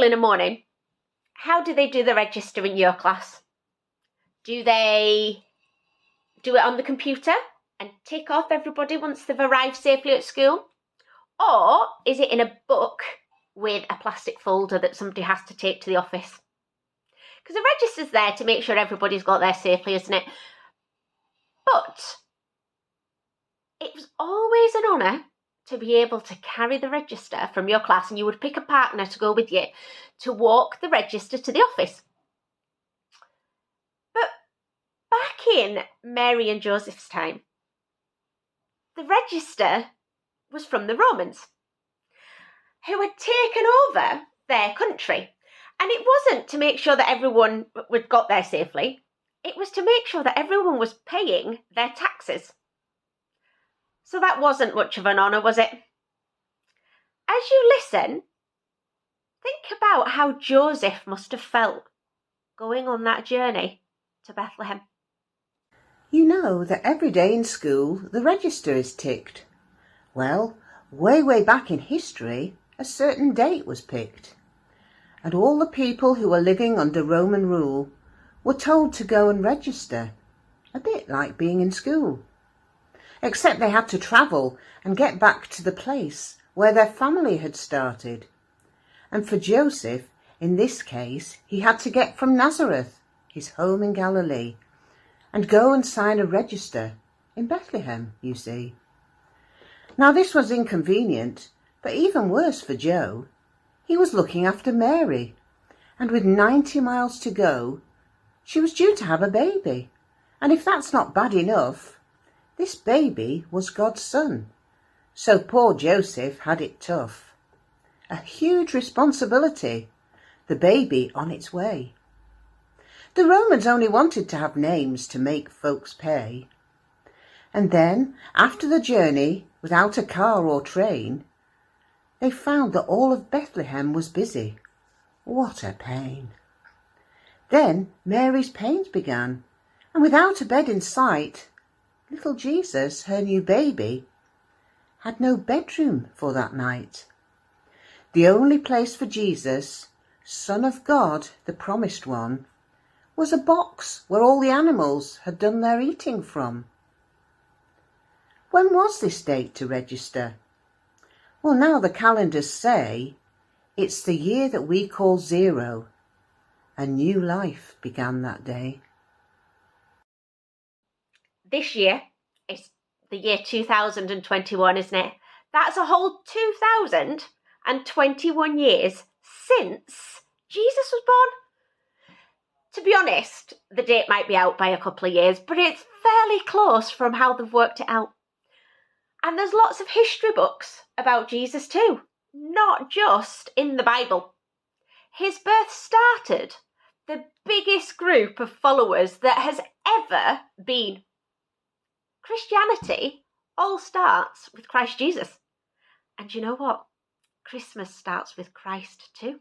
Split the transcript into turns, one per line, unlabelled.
school in the morning, how do they do the register in your class? Do they do it on the computer and tick off everybody once they've arrived safely at school? Or is it in a book with a plastic folder that somebody has to take to the office? Because the register's there to make sure everybody's got there safely, isn't it? But it was always an honour to be able to carry the register from your class, and you would pick a partner to go with you to walk the register to the office. But back in Mary and Joseph's time, the register was from the Romans, who had taken over their country. And it wasn't to make sure that everyone got there safely. It was to make sure that everyone was paying their taxes. So that wasn't much of an honour, was it? As you listen, think about how Joseph must have felt going on that journey to Bethlehem.
You know that every day in school the register is ticked. Well, way back in history, a certain date was picked. And all the people who were living under Roman rule were told to go and register, a bit like being in school. Except they had to travel and get back to the place where their family had started. And for Joseph, in this case, he had to get from Nazareth, his home in Galilee, and go and sign a register in Bethlehem, you see. Now this was inconvenient, but even worse for Joe. He was looking after Mary, and with 90 miles to go, she was due to have a baby. And if that's not bad enough, this baby was God's son. So poor Joseph had it tough. A huge responsibility, the baby on its way. The Romans only wanted to have names to make folks pay. And then, after the journey, without a car or train, they found that all of Bethlehem was busy. What a pain. Then Mary's pains began, and without a bed in sight, little Jesus, her new baby, had no bedroom for that night. The only place for Jesus, Son of God, the promised one, was a box where all the animals had done their eating from. When was this date to register? Well, now the calendars say it's the year that we call 0. A new life began that day.
This year is the year 2021, isn't it? That's a whole 2021 years since Jesus was born. To be honest, the date might be out by a couple of years, but it's fairly close from how they've worked it out. And there's lots of history books about Jesus too, not just in the Bible. His birth started the biggest group of followers that has ever been. Christianity all starts with Christ Jesus. And you know what? Christmas starts with Christ too.